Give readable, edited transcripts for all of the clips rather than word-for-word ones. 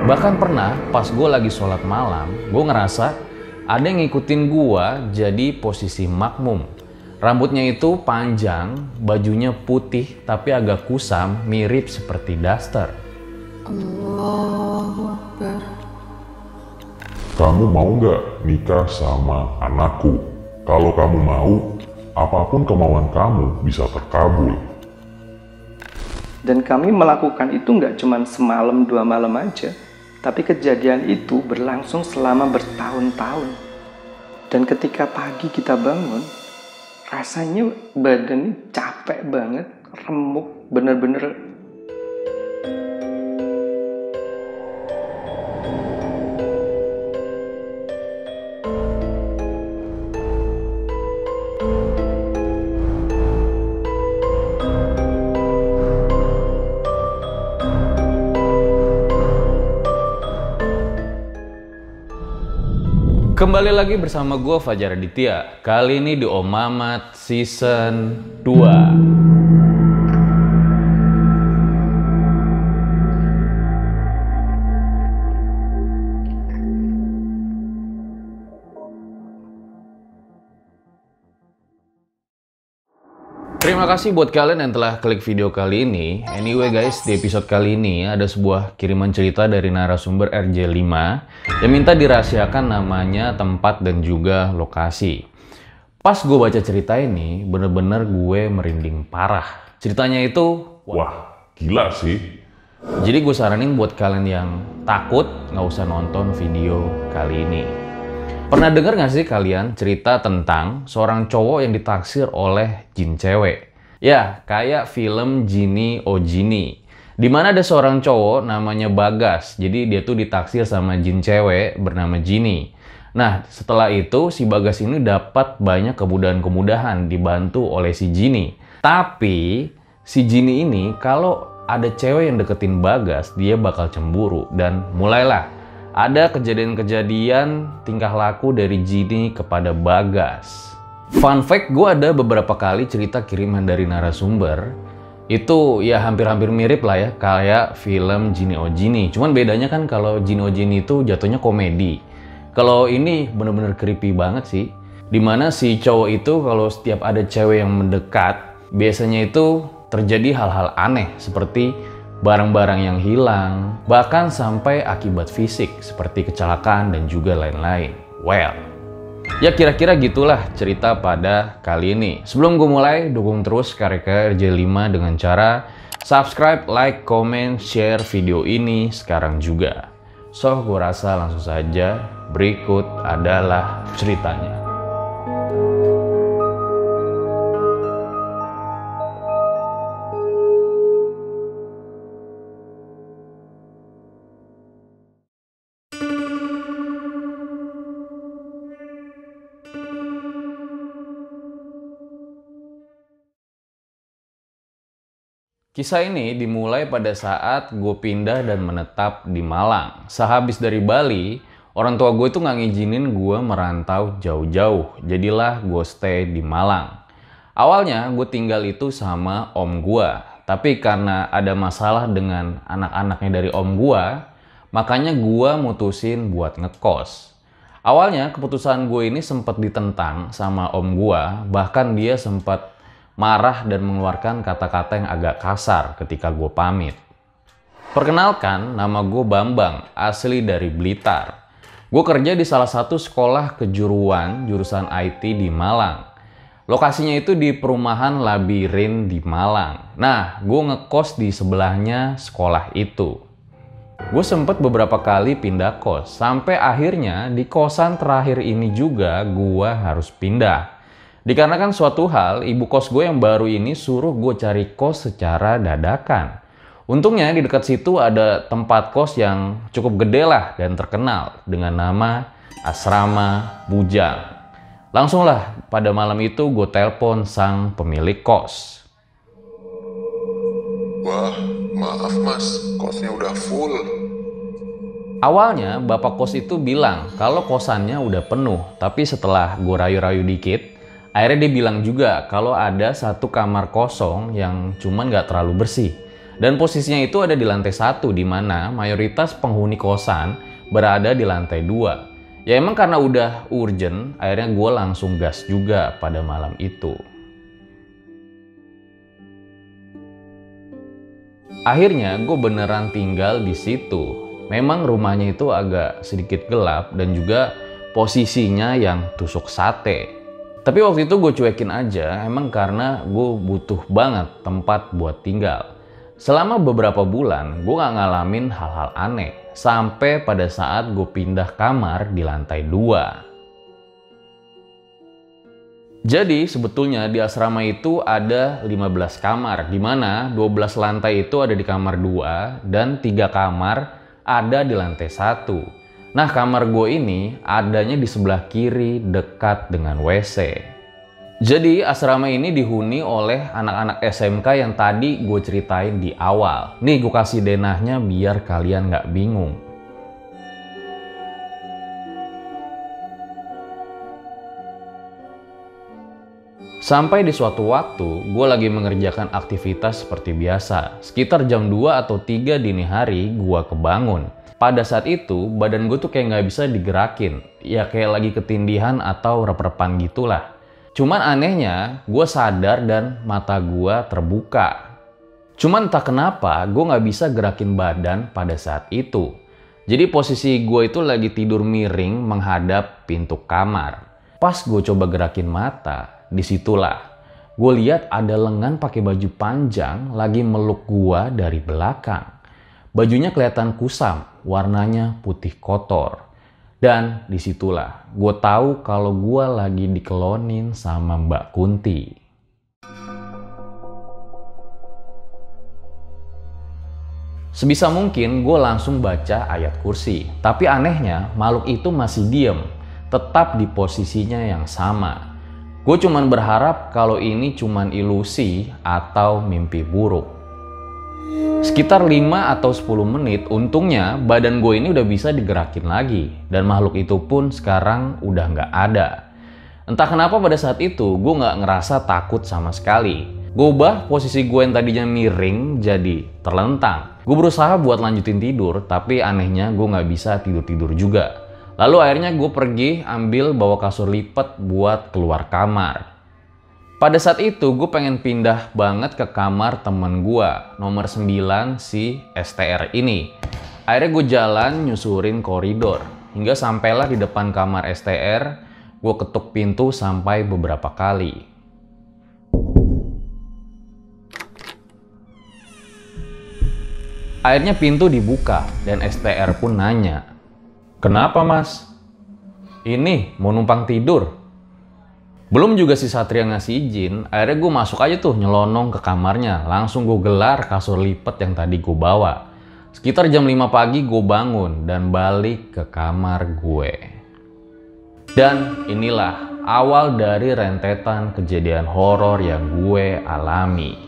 Bahkan pernah pas gue lagi sholat malam, gue ngerasa ada yang ngikutin gue jadi posisi makmum. Rambutnya itu panjang, bajunya putih tapi agak kusam, mirip seperti daster. Allahu Akbar. Kamu mau nggak nikah sama anakku? Kalau kamu mau, apapun kemauan kamu bisa terkabul. Dan kami melakukan itu nggak cuma semalam 2 malam aja, tapi kejadian itu berlangsung selama bertahun-tahun. Dan ketika pagi kita bangun, rasanya badan capek banget, remuk, bener-bener. Kembali lagi bersama gue Fajar Aditya. Kali ini di Om Mamat Season 2. Terima kasih buat kalian yang telah klik video kali ini. Anyway guys, di episode kali ini ada sebuah kiriman cerita dari narasumber RJ5 yang minta dirahasiakan namanya, tempat, dan juga lokasi. Pas gue baca cerita ini, bener-bener gue merinding parah. Ceritanya itu, Wah, gila sih. jadi gue saranin buat kalian yang takut nggak usah nonton video kali ini. Pernah dengar nggak sih kalian cerita tentang seorang cowok yang ditaksir oleh jin cewek? Ya, kayak film Genie Oh Genie. Dimana ada seorang cowok namanya Bagas. Jadi dia tuh ditaksir sama jin cewek bernama Genie. Nah, setelah itu si Bagas ini dapat banyak kemudahan-kemudahan dibantu oleh si Genie. Tapi si Genie ini kalau ada cewek yang deketin Bagas, dia bakal cemburu. Dan mulailah ada kejadian-kejadian tingkah laku dari Genie kepada Bagas. Fun fact, gue ada beberapa kali cerita kiriman dari narasumber. Itu ya hampir-hampir mirip lah ya, kayak film Genie Oh Genie. Cuman bedanya kan kalau Genie Oh Genie itu jatuhnya komedi. Kalau ini bener-bener creepy banget sih. Dimana si cowok itu kalau setiap ada cewek yang mendekat, biasanya itu terjadi hal-hal aneh seperti barang-barang yang hilang, bahkan sampai akibat fisik seperti kecelakaan dan juga lain-lain. Well, ya kira-kira gitulah cerita pada kali ini. Sebelum gue mulai, dukung terus karya RJ5 dengan cara subscribe, like, comment, share video ini sekarang juga. So, gue rasa langsung saja berikut adalah ceritanya. Kisah ini dimulai pada saat gue pindah dan menetap di Malang. Sehabis dari Bali, orang tua gue itu nggak ngizinin gue merantau jauh-jauh. Jadilah gue stay di Malang. Awalnya gue tinggal itu sama om gue. Tapi karena ada masalah dengan anak-anaknya dari om gue, makanya gue mutusin buat ngekos. Awalnya keputusan gue ini sempat ditentang sama om gue. Bahkan dia sempat marah dan mengeluarkan kata-kata yang agak kasar ketika gue pamit. Perkenalkan, nama gue Bambang, asli dari Blitar. Gue kerja di salah satu sekolah kejuruan jurusan IT di Malang. Lokasinya itu di perumahan Labirin di Malang. Nah, gue ngekos di sebelahnya sekolah itu. Gue sempet beberapa kali pindah kos, sampai akhirnya di kosan terakhir ini juga gue harus pindah. Dikarenakan suatu hal, ibu kos gue yang baru ini suruh gue cari kos secara dadakan. Untungnya di dekat situ ada tempat kos yang cukup gede lah dan terkenal dengan nama Asrama Bujang. Langsunglah pada malam itu gue telepon sang pemilik kos. Wah, maaf mas, kosnya udah full. Awalnya bapak kos itu bilang kalau kosannya udah penuh, tapi setelah gue rayu-rayu dikit, akhirnya dia bilang juga kalau ada satu kamar kosong yang cuman gak terlalu bersih. Dan posisinya itu ada di lantai 1, di mana mayoritas penghuni kosan berada di lantai 2. Ya emang karena udah urgent, akhirnya gue langsung gas juga pada malam itu. Akhirnya gue beneran tinggal di situ. Memang rumahnya itu agak sedikit gelap dan juga posisinya yang tusuk sate. Tapi waktu itu gue cuekin aja, emang karena gue butuh banget tempat buat tinggal. Selama beberapa bulan, gue gak ngalamin hal-hal aneh. Sampai pada saat gue pindah kamar di lantai 2. Jadi sebetulnya di asrama itu ada 15 kamar, di mana 12 lantai itu ada di kamar 2 dan 3 kamar ada di lantai 1. Nah, kamar gue ini adanya di sebelah kiri dekat dengan WC. Jadi asrama ini dihuni oleh anak-anak SMK yang tadi gue ceritain di awal. Nih gue kasih denahnya biar kalian nggak bingung. Sampai di suatu waktu, gue lagi mengerjakan aktivitas seperti biasa. Sekitar jam 2 atau 3 dini hari, gue kebangun. Pada saat itu, badan gue tuh kayak nggak bisa digerakin. Ya kayak lagi ketindihan atau rep-repan gitulah. Cuman anehnya, gue sadar dan mata gue terbuka. Cuman entah kenapa, gue nggak bisa gerakin badan pada saat itu. Jadi posisi gue itu lagi tidur miring menghadap pintu kamar. Pas gue coba gerakin mata, disitulah gue lihat ada lengan pakai baju panjang lagi meluk gue dari belakang. Bajunya kelihatan kusam, warnanya putih kotor. Dan disitulah gue tahu kalau gue lagi dikelonin sama Mbak Kunti. Sebisa mungkin gue langsung baca ayat kursi. Tapi anehnya makhluk itu masih diem, tetap di posisinya yang sama. Gue cuman berharap kalau ini cuman ilusi atau mimpi buruk. Sekitar 5 atau 10 menit, untungnya badan gue ini udah bisa digerakin lagi. Dan makhluk itu pun sekarang udah nggak ada. Entah kenapa pada saat itu gue nggak ngerasa takut sama sekali. Gue ubah posisi gue yang tadinya miring jadi terlentang. Gue berusaha buat lanjutin tidur, tapi anehnya gue nggak bisa tidur-tidur juga. Lalu akhirnya gue pergi ambil bawa kasur lipat buat keluar kamar. Pada saat itu gue pengen pindah banget ke kamar temen gue, nomor 9 si STR ini. Akhirnya gue jalan nyusurin koridor, hingga sampailah di depan kamar STR, gue ketuk pintu sampai beberapa kali. Akhirnya pintu dibuka dan STR pun nanya, "Kenapa mas? Ini mau numpang tidur?" Belum juga si Satria ngasih izin, akhirnya gue masuk aja tuh nyelonong ke kamarnya. Langsung gue gelar kasur lipat yang tadi gue bawa. Sekitar jam 5 pagi gue bangun dan balik ke kamar gue. Dan inilah awal dari rentetan kejadian horor yang gue alami.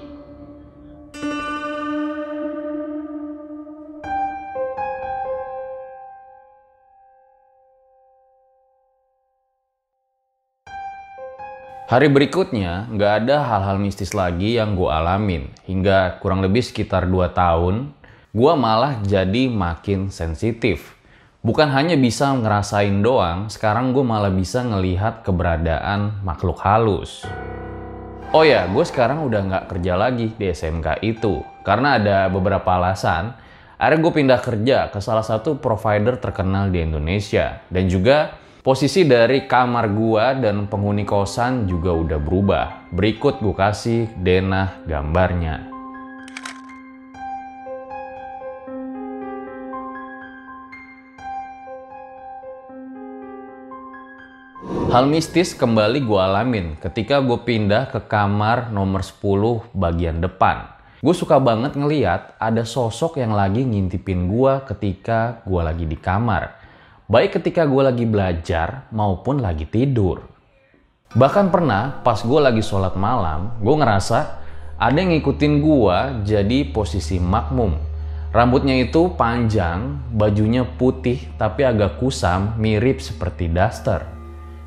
Hari berikutnya, nggak ada hal-hal mistis lagi yang gue alamin. Hingga kurang lebih sekitar 2 tahun, gue malah jadi makin sensitif. Bukan hanya bisa ngerasain doang, sekarang gue malah bisa ngelihat keberadaan makhluk halus. Oh ya, gue sekarang udah nggak kerja lagi di SMK itu. Karena ada beberapa alasan, akhirnya gue pindah kerja ke salah satu provider terkenal di Indonesia. Dan juga posisi dari kamar gua dan penghuni kosan juga udah berubah. Berikut gue kasih denah gambarnya. Hal mistis kembali gue alamin ketika gue pindah ke kamar nomor 10 bagian depan. Gue suka banget ngeliat ada sosok yang lagi ngintipin gue ketika gue lagi di kamar. Baik ketika gue lagi belajar maupun lagi tidur. Bahkan pernah pas gue lagi sholat malam, gue ngerasa ada yang ngikutin gue jadi posisi makmum. Rambutnya itu panjang, bajunya putih tapi agak kusam, mirip seperti daster.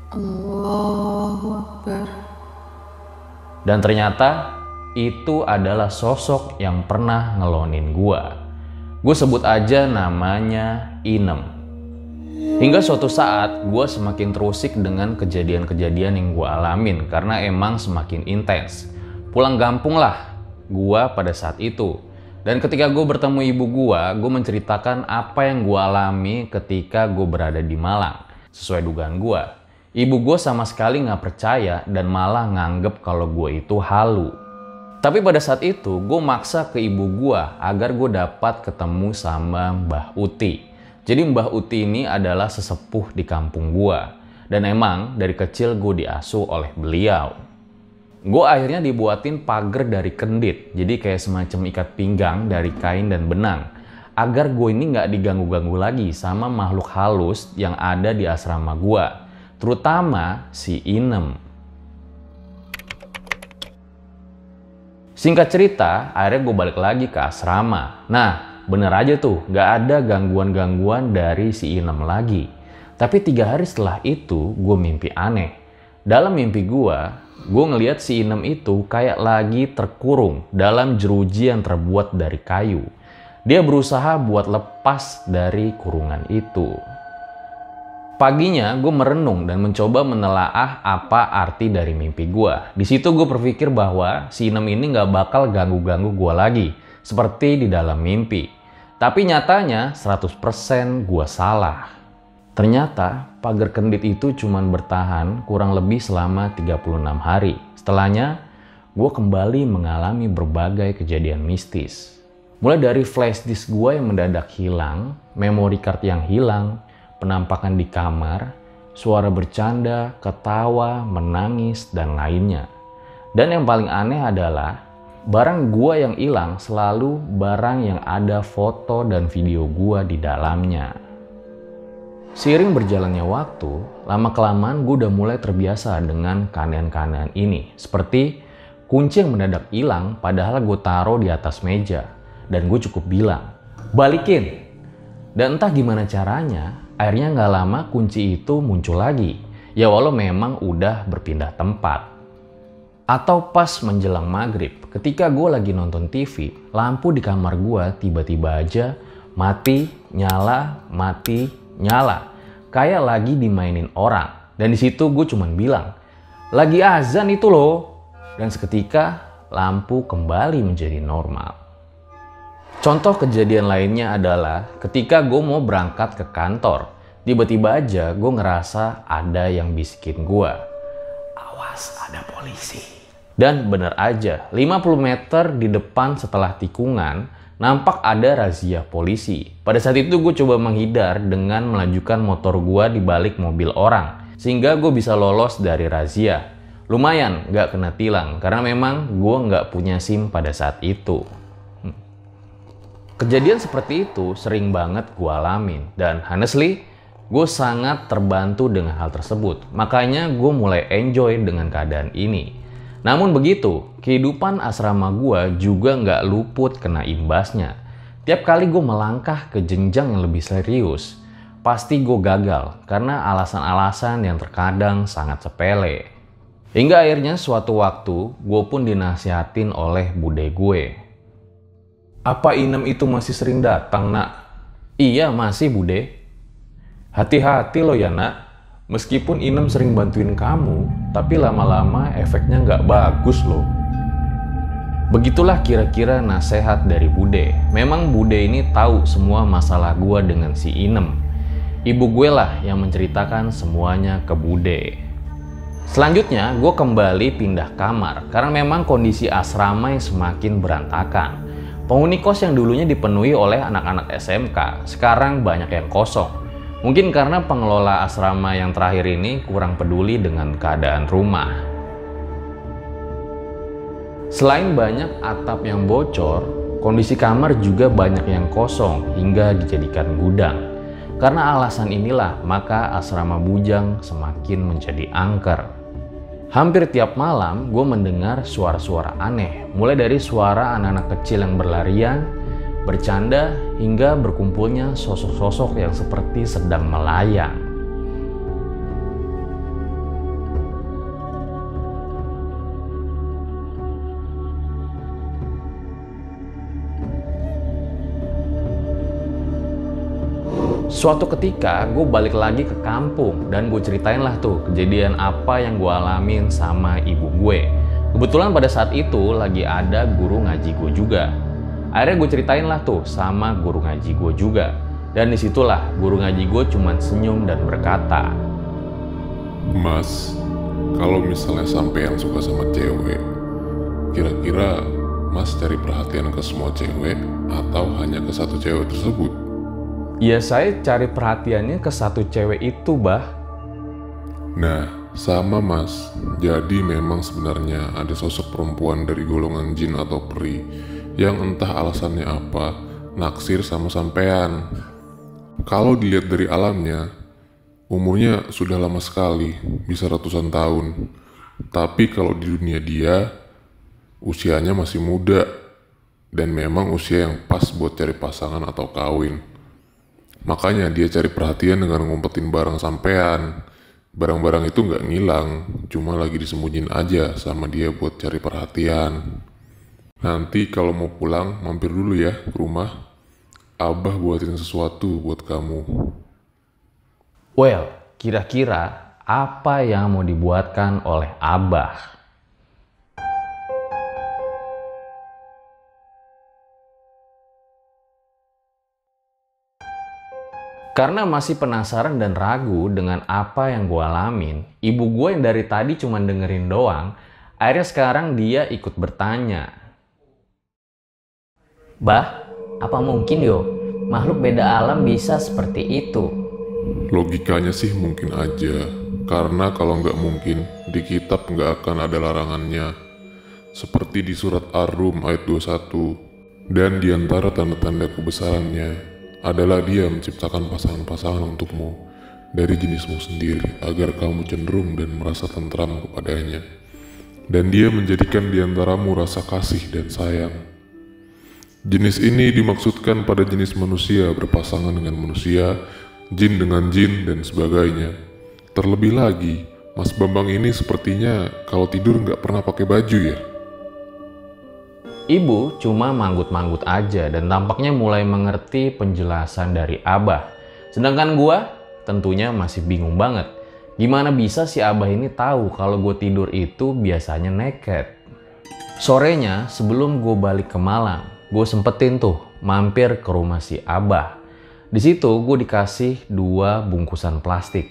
Allahu Akbar. Dan ternyata itu adalah sosok yang pernah ngelonin gua. Gue sebut aja namanya Inem. Hingga suatu saat gue semakin terusik dengan kejadian-kejadian yang gue alamin karena emang semakin intens. Pulang kampung lah gue pada saat itu. Dan ketika gue bertemu ibu gue menceritakan apa yang gue alami ketika gue berada di Malang. Sesuai dugaan gue, ibu gue sama sekali gak percaya dan malah nganggep kalau gue itu halu. Tapi pada saat itu gue maksa ke ibu gue agar gue dapat ketemu sama Mbah Uti. Jadi Mbah Uti ini adalah sesepuh di kampung gue. Dan emang dari kecil gue diasuh oleh beliau. Gue akhirnya dibuatin pagar dari kendit. Jadi kayak semacam ikat pinggang dari kain dan benang. Agar gue ini gak diganggu-ganggu lagi sama makhluk halus yang ada di asrama gue. Terutama si Inem. Singkat cerita, akhirnya gue balik lagi ke asrama. Nah, bener aja tuh, gak ada gangguan-gangguan dari si Inem lagi. Tapi 3 hari setelah itu, gue mimpi aneh. Dalam mimpi gue ngeliat si Inem itu kayak lagi terkurung dalam jeruji yang terbuat dari kayu. Dia berusaha buat lepas dari kurungan itu. Paginya gue merenung dan mencoba menelaah apa arti dari mimpi gue. Di situ gue berpikir bahwa si Inem ini gak bakal ganggu-ganggu gue lagi. Seperti di dalam mimpi. Tapi nyatanya 100% gue salah. Ternyata pagar kendit itu cuma bertahan kurang lebih selama 36 hari. Setelahnya gue kembali mengalami berbagai kejadian mistis. Mulai dari flash disk gue yang mendadak hilang, memory card yang hilang, penampakan di kamar, suara bercanda, ketawa, menangis, dan lainnya. Dan yang paling aneh adalah barang gua yang hilang selalu barang yang ada foto dan video gua di dalamnya. Seiring berjalannya waktu, lama-kelamaan gua udah mulai terbiasa dengan keanehan-keanehan ini. Seperti kunci yang mendadak hilang padahal gua taruh di atas meja. Dan gue cukup bilang, balikin. Dan entah gimana caranya, akhirnya gak lama kunci itu muncul lagi. Ya walau memang udah berpindah tempat. Atau pas menjelang maghrib, ketika gue lagi nonton TV, lampu di kamar gue tiba-tiba aja mati, nyala, mati, nyala. Kayak lagi dimainin orang. Dan di situ gue cuman bilang, lagi azan itu loh. Dan seketika lampu kembali menjadi normal. Contoh kejadian lainnya adalah ketika gue mau berangkat ke kantor. Tiba-tiba aja gue ngerasa ada yang bisikin gue. Awas ada polisi. Dan bener aja, 50 meter di depan setelah tikungan, nampak ada razia polisi. Pada saat itu gue coba menghindar dengan melajukan motor gue di balik mobil orang. Sehingga gue bisa lolos dari razia. Lumayan gak kena tilang, karena memang gue gak punya SIM pada saat itu. Kejadian seperti itu sering banget gue alamin. Dan honestly, gue sangat terbantu dengan hal tersebut. Makanya gue mulai enjoy dengan keadaan ini. Namun begitu, kehidupan asrama gue juga nggak luput kena imbasnya. Tiap kali gue melangkah ke jenjang yang lebih serius, pasti gue gagal karena alasan-alasan yang terkadang sangat sepele. Hingga akhirnya suatu waktu, gue pun dinasihatin oleh bude gue. Apa Inem itu masih sering datang, nak? Iya, masih, bude. Hati-hati lo ya, nak. Meskipun Inem sering bantuin kamu, tapi lama-lama efeknya nggak bagus loh. Begitulah kira-kira nasihat dari bude. Memang bude ini tahu semua masalah gue dengan si Inem. Ibu gue lah yang menceritakan semuanya ke bude. Selanjutnya, gue kembali pindah kamar karena memang kondisi asrama yang semakin berantakan. Penghuni kos yang dulunya dipenuhi oleh anak-anak SMK, sekarang banyak yang kosong. Mungkin karena pengelola asrama yang terakhir ini kurang peduli dengan keadaan rumah. Selain banyak atap yang bocor, kondisi kamar juga banyak yang kosong hingga dijadikan gudang. Karena alasan inilah, maka asrama bujang semakin menjadi angker. Hampir tiap malam gue mendengar suara-suara aneh, mulai dari suara anak-anak kecil yang berlarian, bercanda, hingga berkumpulnya sosok-sosok yang seperti sedang melayang. Suatu ketika gue balik lagi ke kampung dan gue ceritain lah tuh kejadian apa yang gue alamin sama ibu gue. Kebetulan pada saat itu lagi ada guru ngaji gue juga. Akhirnya gue ceritain lah tuh sama guru ngaji gue juga. Dan disitulah guru ngaji gue cuman senyum dan berkata, Mas, kalau misalnya sampean suka sama cewek, kira-kira Mas cari perhatian ke semua cewek atau hanya ke satu cewek tersebut? ya saya cari perhatiannya ke satu cewek itu, Bah. Nah, sama Mas. Jadi memang sebenarnya ada sosok perempuan dari golongan jin atau peri yang entah alasannya apa naksir sama sampean. Kalau dilihat dari alamnya, umurnya sudah lama sekali, bisa ratusan tahun. Tapi kalau di dunia dia, usianya masih muda dan memang usia yang pas buat cari pasangan atau kawin. Makanya dia cari perhatian dengan ngumpetin barang sampean. Barang-barang itu nggak ngilang, cuma lagi disembunyiin aja sama dia buat cari perhatian. Nanti kalau mau pulang, mampir dulu ya ke rumah. Abah buatin sesuatu buat kamu. Well, kira-kira apa yang mau dibuatkan oleh Abah? Karena masih penasaran dan ragu dengan apa yang gue alamin, ibu gue yang dari tadi cuma dengerin doang, akhirnya sekarang dia ikut bertanya. Bah, apa mungkin yo makhluk beda alam bisa seperti itu? Logikanya sih mungkin aja, karena kalau nggak mungkin, di kitab nggak akan ada larangannya. Seperti di surat Ar-Rum ayat 21, dan di antara tanda-tanda kebesarannya adalah dia menciptakan pasangan-pasangan untukmu dari jenismu sendiri agar kamu cenderung dan merasa tentram kepadanya. Dan dia menjadikan di antaramu rasa kasih dan sayang. Jenis ini dimaksudkan pada jenis manusia berpasangan dengan manusia, jin dengan jin, dan sebagainya. Terlebih lagi, Mas Bambang ini sepertinya kalau tidur nggak pernah pakai baju ya. Ibu cuma manggut-manggut aja dan tampaknya mulai mengerti penjelasan dari Abah. Sedangkan gua tentunya masih bingung banget. Gimana bisa si Abah ini tahu kalau gue tidur itu biasanya naked? Sorenya sebelum gue balik ke Malang, gue sempetin tuh mampir ke rumah si Abah. Di situ gue dikasih 2 bungkusan plastik.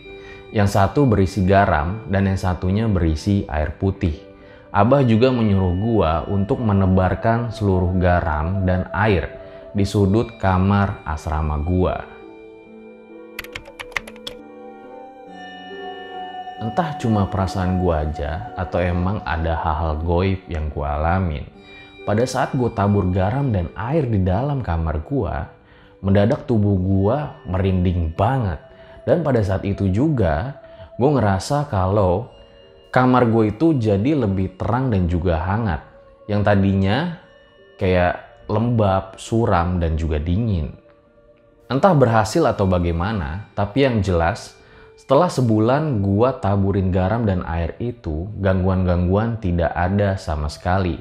Yang satu berisi garam dan yang satunya berisi air putih. Abah juga menyuruh gua untuk menebarkan seluruh garam dan air di sudut kamar asrama gua. Entah cuma perasaan gua aja atau emang ada hal-hal goib yang gua alamin. Pada saat gua tabur garam dan air di dalam kamar gua, mendadak tubuh gua merinding banget. Dan pada saat itu juga gua ngerasa kalau kamar gue itu jadi lebih terang dan juga hangat. Yang tadinya kayak lembab, suram, dan juga dingin. Entah berhasil atau bagaimana, tapi yang jelas setelah sebulan gue taburin garam dan air itu, gangguan-gangguan tidak ada sama sekali.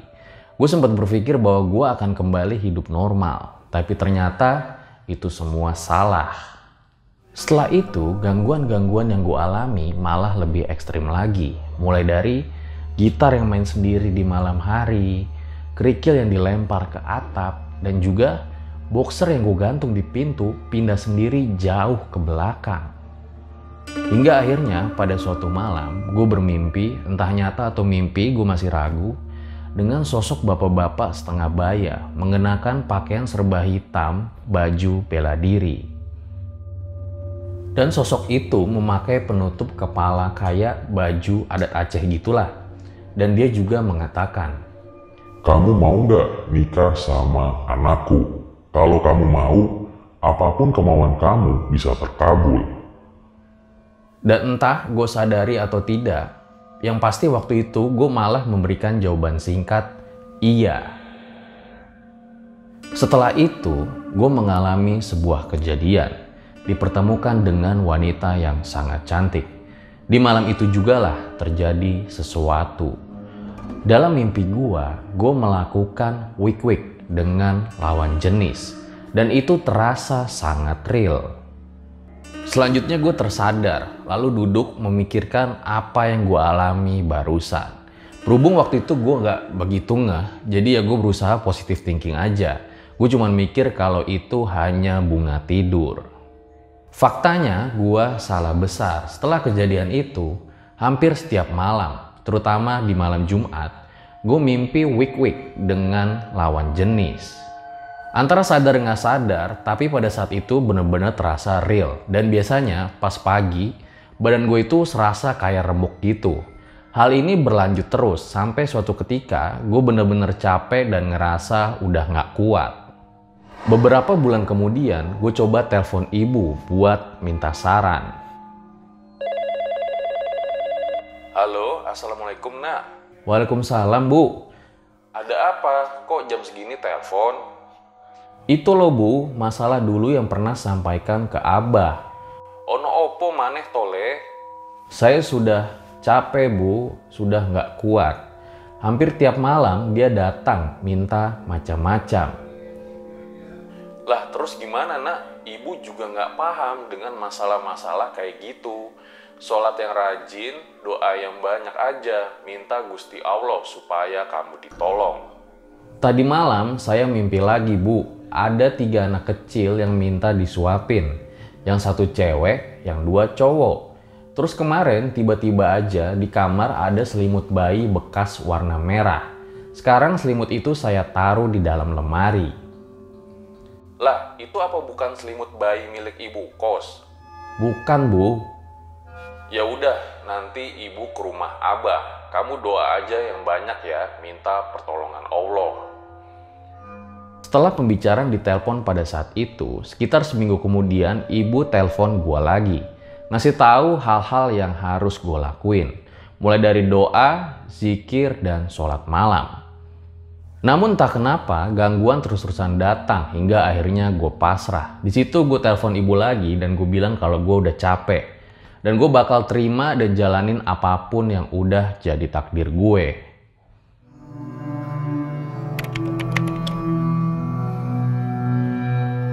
Gue sempat berpikir bahwa gue akan kembali hidup normal, tapi ternyata itu semua salah. Setelah itu, gangguan-gangguan yang gue alami malah lebih ekstrim lagi. Mulai dari gitar yang main sendiri di malam hari, kerikil yang dilempar ke atap, dan juga boxer yang gue gantung di pintu pindah sendiri jauh ke belakang. Hingga akhirnya pada suatu malam, gue bermimpi, entah nyata atau mimpi gue masih ragu, dengan sosok bapak-bapak setengah baya mengenakan pakaian serba hitam, baju bela diri. Dan sosok itu memakai penutup kepala kayak baju adat Aceh gitulah. Dan dia juga mengatakan, Kamu mau nggak nikah sama anakku? Kalau kamu mau, apapun kemauan kamu bisa terkabul. Dan entah gue sadari atau tidak, yang pasti waktu itu gue malah memberikan jawaban singkat, iya. Setelah itu, gue mengalami sebuah kejadian. Dipertemukan dengan wanita yang sangat cantik. Di malam itu jugalah terjadi sesuatu. Dalam mimpi gua melakukan wik-wik dengan lawan jenis. Dan itu terasa sangat real. Selanjutnya gue tersadar, lalu duduk memikirkan apa yang gue alami barusan. Berhubung waktu itu gue gak begitu ngeh, jadi ya gue berusaha positive thinking aja. Gue cuma mikir kalau itu hanya bunga tidur. Faktanya gue salah besar. Setelah kejadian itu, hampir setiap malam, terutama di malam Jumat, gue mimpi wik-wik dengan lawan jenis. Antara sadar nggak sadar, tapi pada saat itu bener-bener terasa real. Dan biasanya pas pagi, badan gue itu serasa kayak remuk gitu. Hal ini berlanjut terus sampai suatu ketika gue bener-bener capek dan ngerasa udah nggak kuat. Beberapa bulan kemudian, gue coba telepon ibu buat minta saran. Halo, Assalamualaikum nak. Waalaikumsalam bu. Ada apa? Kok jam segini telepon? Itu loh bu, masalah dulu yang pernah sampaikan ke abah. Ono opo maneh tole? Saya sudah capek bu, sudah nggak kuat. Hampir tiap malam dia datang minta macam-macam. Lah terus gimana nak? Ibu juga nggak paham dengan masalah-masalah kayak gitu. Sholat yang rajin, doa yang banyak aja. Minta Gusti Allah supaya kamu ditolong. Tadi malam saya mimpi lagi bu. Ada 3 anak kecil yang minta disuapin. Yang 1 cewek, yang 2 cowok. Terus kemarin tiba-tiba aja di kamar ada selimut bayi bekas warna merah. Sekarang selimut itu saya taruh di dalam lemari. Lah, itu apa bukan selimut bayi milik ibu kos? Bukan bu. Ya udah, nanti ibu ke rumah abah. Kamu doa aja yang banyak ya, minta pertolongan Allah. Setelah pembicaraan di telepon pada saat itu, sekitar seminggu kemudian ibu telepon gue lagi. Ngasih tahu hal-hal yang harus gue lakuin. Mulai dari doa, zikir, dan sholat malam. Namun tak kenapa gangguan terus-terusan datang hingga akhirnya gue pasrah. Di situ gue telepon ibu lagi dan gue bilang kalau gue udah capek. Dan gue bakal terima dan jalanin apapun yang udah jadi takdir gue.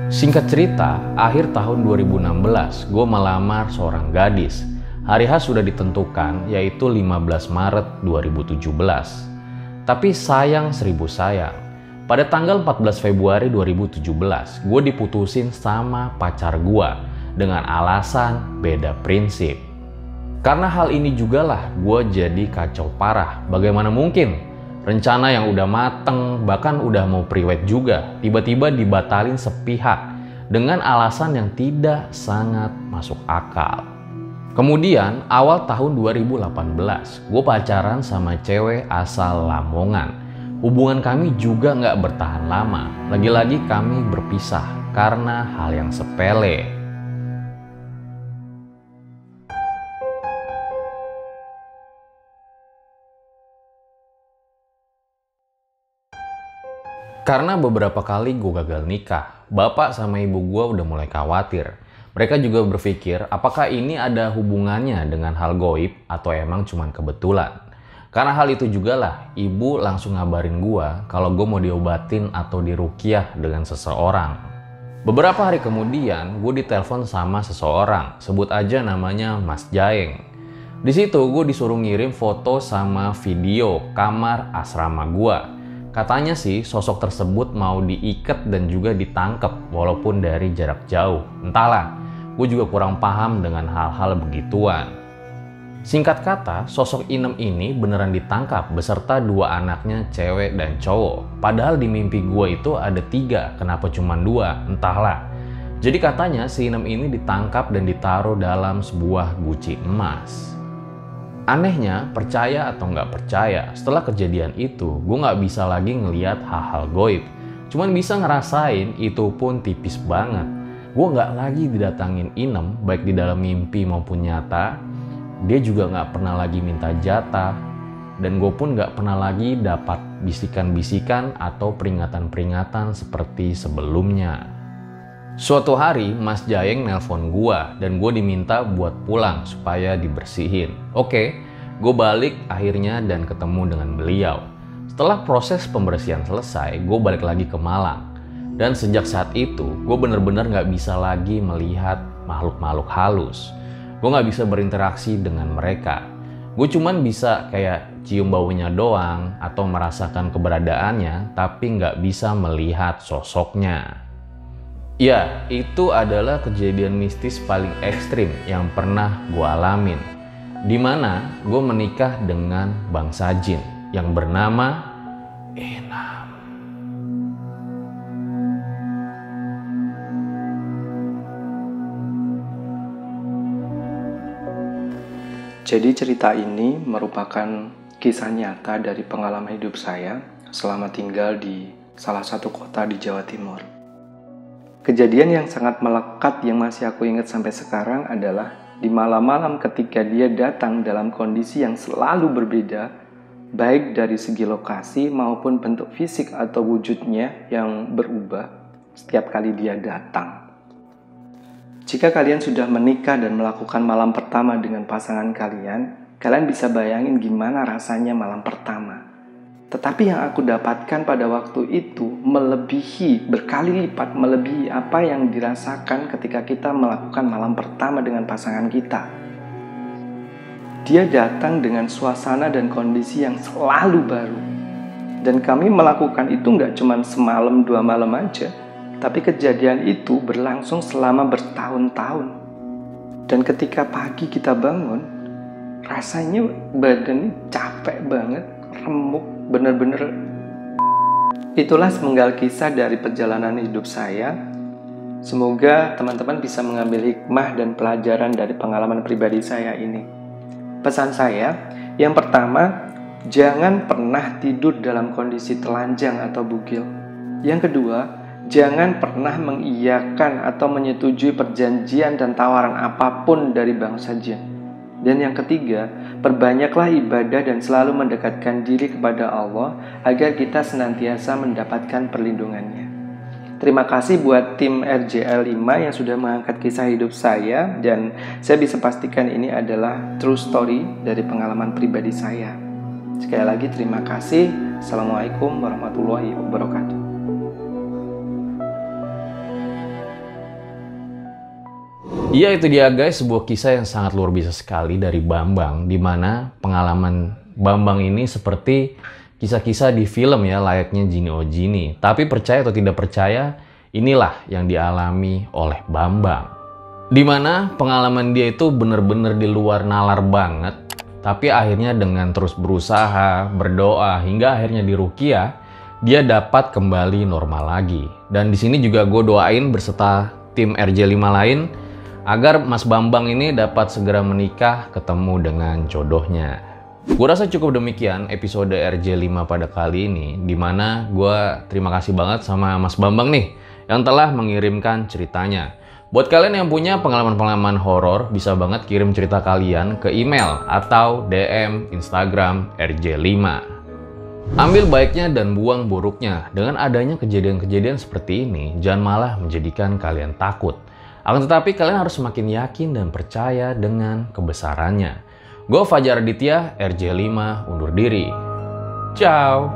Singkat cerita, akhir tahun 2016, gue melamar seorang gadis. Hari H sudah ditentukan, yaitu 15 Maret 2017. Tapi sayang seribu sayang, pada tanggal 14 Februari 2017, gue diputusin sama pacar gue dengan alasan beda prinsip. Karena hal ini jugalah gue jadi kacau parah. Bagaimana mungkin? Rencana yang udah mateng, bahkan udah mau priwet juga, tiba-tiba dibatalin sepihak dengan alasan yang tidak sangat masuk akal. Kemudian awal tahun 2018, gue pacaran sama cewek asal Lamongan. Hubungan kami juga nggak bertahan lama, lagi-lagi kami berpisah karena hal yang sepele. Karena beberapa kali gue gagal nikah, bapak sama ibu gue udah mulai khawatir. Mereka juga berpikir apakah ini ada hubungannya dengan hal goib atau emang cuman kebetulan. Karena hal itu juga lah, ibu langsung ngabarin gue kalau gue mau diobatin atau diruqyah dengan seseorang. Beberapa hari kemudian gue ditelepon sama seseorang, sebut aja namanya Mas Jaeng. Di situ gue disuruh ngirim foto sama video kamar asrama gue. Katanya sih sosok tersebut mau diikat dan juga ditangkap walaupun dari jarak jauh. Entahlah, gue juga kurang paham dengan hal-hal begituan. Singkat kata, sosok Inem ini beneran ditangkap beserta 2 anaknya cewek dan cowok. Padahal di mimpi gue itu ada 3, kenapa cuma 2? Entahlah. Jadi katanya si Inem ini ditangkap dan ditaruh dalam sebuah guci emas. Anehnya, percaya atau nggak percaya, setelah kejadian itu, gue nggak bisa lagi ngeliat hal-hal goib. Cuman bisa ngerasain, itu pun tipis banget. Gue nggak lagi didatangin Inem, baik di dalam mimpi maupun nyata. Dia juga nggak pernah lagi minta jatah. Dan gue pun nggak pernah lagi dapat bisikan-bisikan atau peringatan-peringatan seperti sebelumnya. Suatu hari Mas Jaeng nelpon gua dan gue diminta buat pulang supaya dibersihin. Oke, gue balik akhirnya dan ketemu dengan beliau. Setelah proses pembersihan selesai, gue balik lagi ke Malang. Dan sejak saat itu, gue bener-bener gak bisa lagi melihat makhluk-makhluk halus. Gue nggak bisa berinteraksi dengan mereka. Gue cuman bisa kayak cium baunya doang atau merasakan keberadaannya, tapi nggak bisa melihat sosoknya. Ya, itu adalah kejadian mistis paling ekstrim yang pernah gue alamin. Dimana gue menikah dengan bangsa jin yang bernama Enam. Jadi cerita ini merupakan kisah nyata dari pengalaman hidup saya selama tinggal di salah satu kota di Jawa Timur. Kejadian yang sangat melekat yang masih aku ingat sampai sekarang adalah di malam-malam ketika dia datang dalam kondisi yang selalu berbeda, baik dari segi lokasi maupun bentuk fisik atau wujudnya yang berubah setiap kali dia datang. Jika kalian sudah menikah dan melakukan malam pertama dengan pasangan kalian bisa bayangin gimana rasanya malam pertama. Tetapi yang aku dapatkan pada waktu itu berkali lipat melebihi apa yang dirasakan ketika kita melakukan malam pertama dengan pasangan kita. Dia datang dengan suasana dan kondisi yang selalu baru. Dan kami melakukan itu nggak cuma semalam 2 malam aja, tapi kejadian itu berlangsung selama bertahun-tahun. Dan ketika pagi kita bangun, rasanya badan capek banget, remuk, bener-bener. Itulah sepenggal kisah dari perjalanan hidup saya. Semoga teman-teman bisa mengambil hikmah dan pelajaran dari pengalaman pribadi saya ini. Pesan saya, yang pertama, jangan pernah tidur dalam kondisi telanjang atau bugil. Yang kedua, jangan pernah mengiyakan atau menyetujui perjanjian dan tawaran apapun dari bangsa jin. Dan yang ketiga, perbanyaklah ibadah dan selalu mendekatkan diri kepada Allah agar kita senantiasa mendapatkan perlindungannya. Terima kasih buat tim RJL 5 yang sudah mengangkat kisah hidup saya, dan saya bisa pastikan ini adalah true story dari pengalaman pribadi saya. Sekali lagi terima kasih. Assalamualaikum warahmatullahi wabarakatuh. Iya, itu dia guys, sebuah kisah yang sangat luar biasa sekali dari Bambang, di mana pengalaman Bambang ini seperti kisah-kisah di film ya, layaknya Genie oh Genie. Tapi percaya atau tidak percaya, inilah yang dialami oleh Bambang. Di mana pengalaman dia itu benar-benar di luar nalar banget, tapi akhirnya dengan terus berusaha, berdoa, hingga akhirnya diruqyah, dia dapat kembali normal lagi. Dan di sini juga gue doain berserta tim RJ5 lain, agar Mas Bambang ini dapat segera menikah, ketemu dengan jodohnya. Gue rasa cukup demikian episode RJ5 pada kali ini, dimana gue terima kasih banget sama Mas Bambang nih, yang telah mengirimkan ceritanya. Buat kalian yang punya pengalaman-pengalaman horor, bisa banget kirim cerita kalian ke email atau DM Instagram RJ5. Ambil baiknya dan buang buruknya. Dengan adanya kejadian-kejadian seperti ini, jangan malah menjadikan kalian takut. Akan tetapi kalian harus semakin yakin dan percaya dengan kebesarannya. Gue Fajar Aditya, RJ5 undur diri. Ciao.